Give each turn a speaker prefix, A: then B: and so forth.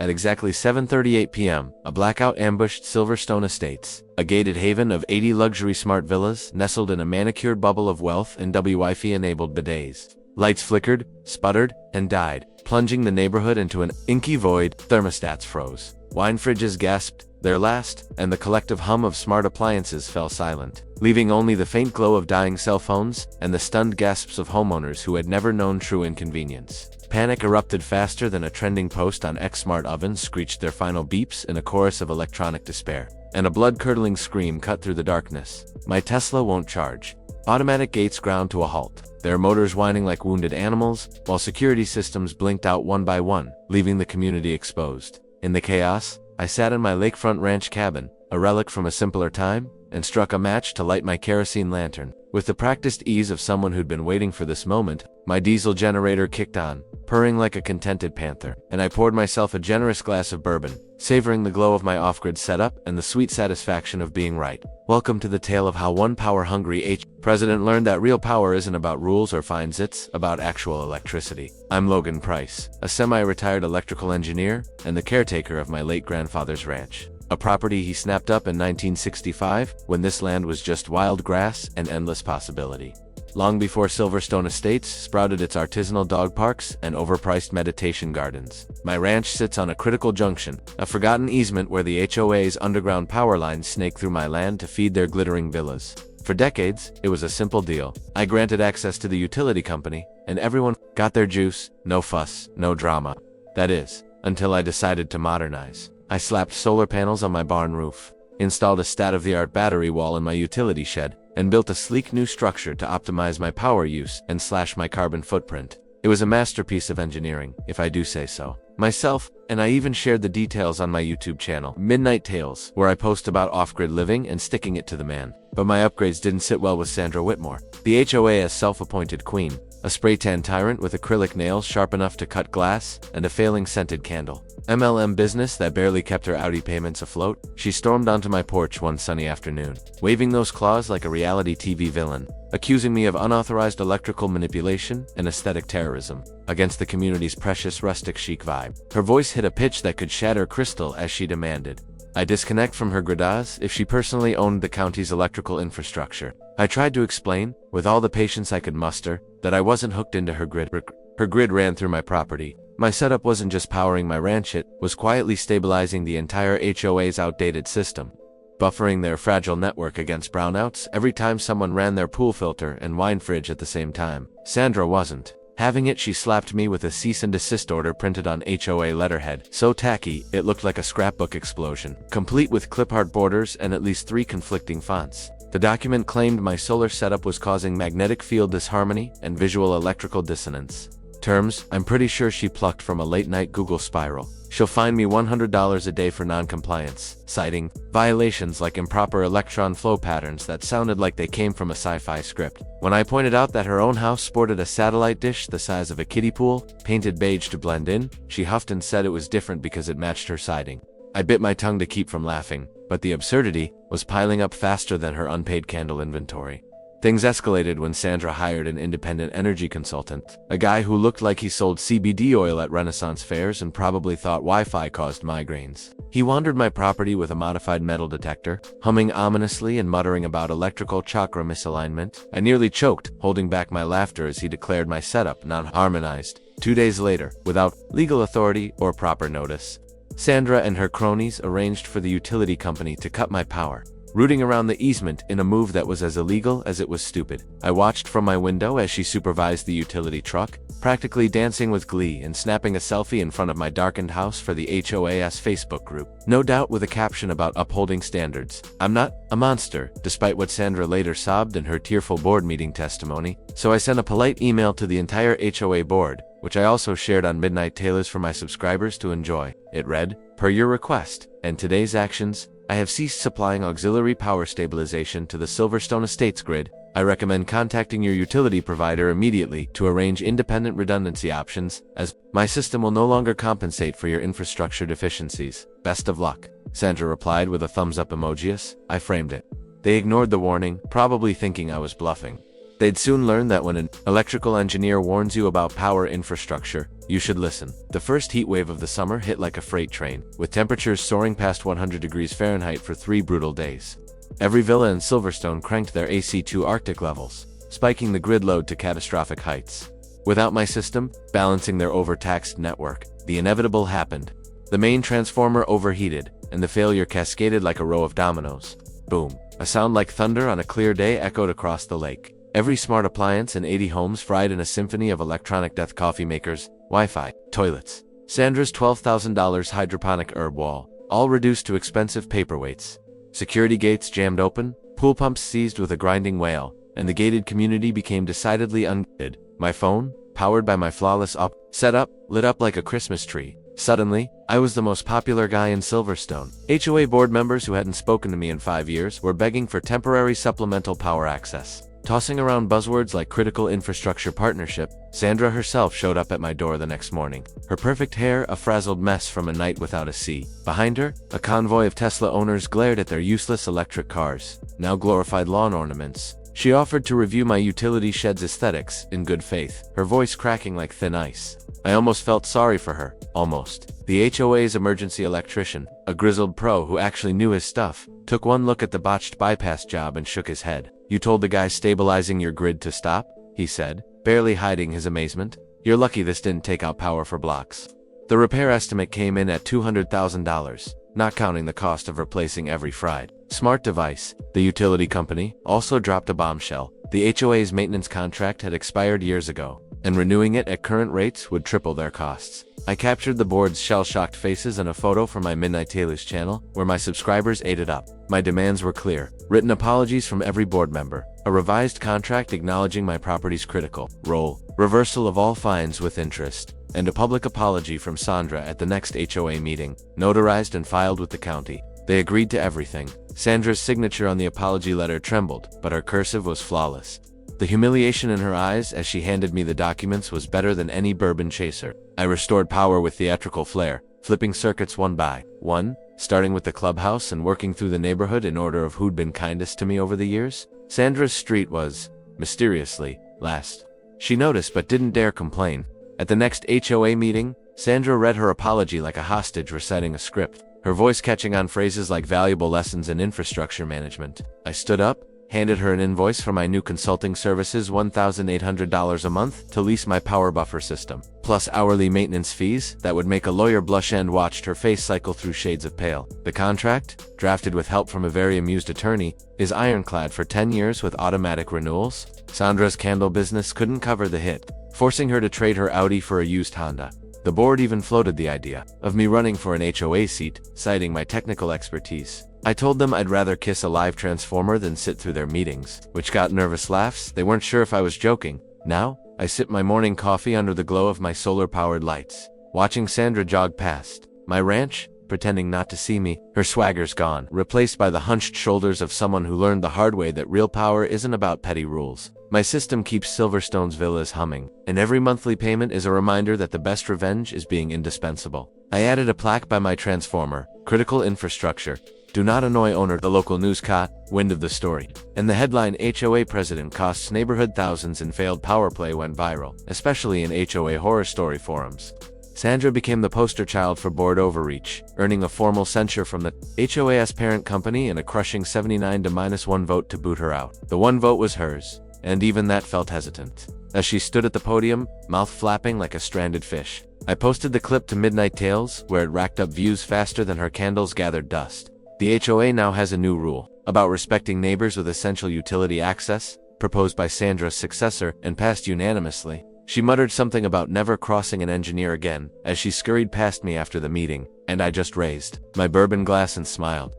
A: At exactly 7:38 p.m., a blackout ambushed Silverstone Estates, a gated haven of 80 luxury smart villas nestled in a manicured bubble of wealth and Wi-Fi-enabled bidets. Lights flickered, sputtered, and died, plunging the neighborhood into an inky void. Thermostats froze. Wine fridges gasped their last, and the collective hum of smart appliances fell silent, leaving only the faint glow of dying cell phones and the stunned gasps of homeowners who had never known true inconvenience. Panic erupted faster than a trending post on X. Smart ovens screeched their final beeps in a chorus of electronic despair, and a blood-curdling scream cut through the darkness. My Tesla won't charge. Automatic gates ground to a halt, their motors whining like wounded animals, while security systems blinked out one by one, leaving the community exposed. In the chaos, I sat in my lakefront ranch cabin, a relic from a simpler time, and struck a match to light my kerosene lantern. With the practiced ease of someone who'd been waiting for this moment, my diesel generator kicked on, purring like a contented panther, and I poured myself a generous glass of bourbon, savoring the glow of my off-grid setup and the sweet satisfaction of being right. Welcome to the tale of how one power-hungry president learned that real power isn't about rules or fines, it's about actual electricity. I'm Logan Price, a semi-retired electrical engineer and the caretaker of my late grandfather's ranch, a property he snapped up in 1965 when this land was just wild grass and endless possibility. Long before Silverstone Estates sprouted its artisanal dog parks and overpriced meditation gardens, my ranch sits on a critical junction, a forgotten easement where the HOA's underground power lines snake through my land to feed their glittering villas. For decades, it was a simple deal. I granted access to the utility company, and everyone got their juice, no fuss, no drama. That is, until I decided to modernize. I slapped solar panels on my barn roof, installed a state-of-the-art battery wall in my utility shed, and built a sleek new structure to optimize my power use and slash my carbon footprint. It was a masterpiece of engineering, if I do say so myself, and I even shared the details on my YouTube channel, MidnightTales, where I post about off-grid living and sticking it to the man. But my upgrades didn't sit well with Sandra Whitmore, the HOA as self-appointed queen, a spray-tan tyrant with acrylic nails sharp enough to cut glass, and a failing scented candle. MLM business that barely kept her Audi payments afloat. She stormed onto my porch one sunny afternoon, waving those claws like a reality TV villain, accusing me of unauthorized electrical manipulation and aesthetic terrorism against the community's precious rustic chic vibe. Her voice hit a pitch that could shatter crystal as she demanded I disconnect from her gridas if she personally owned the county's electrical infrastructure. I tried to explain, with all the patience I could muster, that I wasn't hooked into her grid. Her grid ran through my property. My setup wasn't just powering my ranch, it was quietly stabilizing the entire HOA's outdated system, buffering their fragile network against brownouts every time someone ran their pool filter and wine fridge at the same time. Sandra wasn't having it. She slapped me with a cease and desist order printed on HOA letterhead, so tacky it looked like a scrapbook explosion, complete with clip art borders and at least 3 conflicting fonts. The document claimed my solar setup was causing magnetic field disharmony and visual electrical dissonance. Terms I'm pretty sure she plucked from a late-night Google spiral. She'll fine me $100 a day for non-compliance, citing violations like improper electron flow patterns that sounded like they came from a sci-fi script. When I pointed out that her own house sported a satellite dish the size of a kiddie pool, painted beige to blend in, she huffed and said it was different because it matched her siding. I bit my tongue to keep from laughing, but the absurdity was piling up faster than her unpaid candle inventory. Things escalated when Sandra hired an independent energy consultant, a guy who looked like he sold CBD oil at Renaissance fairs and probably thought Wi-Fi caused migraines. He wandered my property with a modified metal detector, humming ominously and muttering about electrical chakra misalignment. I nearly choked, holding back my laughter as he declared my setup non-harmonized. 2 days later, without legal authority or proper notice, Sandra and her cronies arranged for the utility company to cut my power, rooting around the easement in a move that was as illegal as it was stupid. I watched from my window as she supervised the utility truck, practically dancing with glee and snapping a selfie in front of my darkened house for the HOA's Facebook group, no doubt with a caption about upholding standards. I'm not a monster, despite what Sandra later sobbed in her tearful board meeting testimony, so I sent a polite email to the entire HOA board, which I also shared on MidnightTales for my subscribers to enjoy. It read, "Per your request and today's actions, I have ceased supplying auxiliary power stabilization to the Silverstone Estates grid. I recommend contacting your utility provider immediately to arrange independent redundancy options, as my system will no longer compensate for your infrastructure deficiencies. Best of luck." Sandra replied with a thumbs up emoji. I framed it. They ignored the warning, probably thinking I was bluffing. They'd soon learn that when an electrical engineer warns you about power infrastructure, you should listen. The first heat wave of the summer hit like a freight train, with temperatures soaring past 100 degrees Fahrenheit for 3 brutal days. Every villa in Silverstone cranked their AC to Arctic levels, spiking the grid load to catastrophic heights. Without my system, balancing their overtaxed network, the inevitable happened. The main transformer overheated, and the failure cascaded like a row of dominoes. Boom. A sound like thunder on a clear day echoed across the lake. Every smart appliance in 80 homes fried in a symphony of electronic death: coffee makers, Wi-Fi, toilets. Sandra's $12,000 hydroponic herb wall, all reduced to expensive paperweights. Security gates jammed open, pool pumps seized with a grinding wail, and the gated community became decidedly ungated. My phone, powered by my flawless setup, lit up like a Christmas tree. Suddenly, I was the most popular guy in Silverstone. HOA board members who hadn't spoken to me in 5 years were begging for temporary supplemental power access. Tossing around buzzwords like critical infrastructure partnership, Sandra herself showed up at my door the next morning. Her perfect hair a frazzled mess from a night without a sea. Behind her, a convoy of Tesla owners glared at their useless electric cars, now glorified lawn ornaments. She offered to review my utility shed's aesthetics, in good faith, her voice cracking like thin ice. I almost felt sorry for her, almost. The HOA's emergency electrician, a grizzled pro who actually knew his stuff, took one look at the botched bypass job and shook his head. "You told the guy stabilizing your grid to stop?" he said, barely hiding his amazement. "You're lucky this didn't take out power for blocks." The repair estimate came in at $200,000, not counting the cost of replacing every fried smart device. The utility company also dropped a bombshell. The HOA's maintenance contract had expired years ago, and renewing it at current rates would triple their costs. I captured the board's shell-shocked faces in a photo from my MidnightTales channel, where my subscribers ate it up. My demands were clear: written apologies from every board member, a revised contract acknowledging my property's critical role, reversal of all fines with interest, and a public apology from Sandra at the next HOA meeting, notarized and filed with the county. They agreed to everything. Sandra's signature on the apology letter trembled, but her cursive was flawless. The humiliation in her eyes as she handed me the documents was better than any bourbon chaser. I restored power with theatrical flair, flipping circuits one by one, starting with the clubhouse and working through the neighborhood in order of who'd been kindest to me over the years. Sandra's street was, mysteriously, last. She noticed but didn't dare complain. At the next HOA meeting, Sandra read her apology like a hostage reciting a script, her voice catching on phrases like valuable lessons in infrastructure management. I stood up, handed her an invoice for my new consulting services, $1,800 a month to lease my power buffer system, plus hourly maintenance fees that would make a lawyer blush, and watched her face cycle through shades of pale. The contract, drafted with help from a very amused attorney, is ironclad for 10 years with automatic renewals. Sandra's candle business couldn't cover the hit, forcing her to trade her Audi for a used Honda. The board even floated the idea of me running for an HOA seat, citing my technical expertise. I told them I'd rather kiss a live transformer than sit through their meetings, which got nervous laughs. They weren't sure if I was joking. Now, I sip my morning coffee under the glow of my solar-powered lights, watching Sandra jog past my ranch, pretending not to see me. Her swagger's gone, replaced by the hunched shoulders of someone who learned the hard way that real power isn't about petty rules. My system keeps Silverstone's villas humming, and every monthly payment is a reminder that the best revenge is being indispensable. I added a plaque by my transformer: critical infrastructure. Do not annoy owner. The local news caught wind of the story, and the headline "HOA president costs neighborhood thousands in failed power play" went viral, especially in HOA horror story forums. Sandra became the poster child for board overreach, earning a formal censure from the HOA's parent company and a crushing 79-1 vote to boot her out. The one vote was hers, and even that felt hesitant. As she stood at the podium, mouth flapping like a stranded fish, I posted the clip to MidnightTales, where it racked up views faster than her candles gathered dust. The HOA now has a new rule about respecting neighbors with essential utility access, proposed by Sandra's successor and passed unanimously. She muttered something about never crossing an engineer again as she scurried past me after the meeting, and I just raised my bourbon glass and smiled.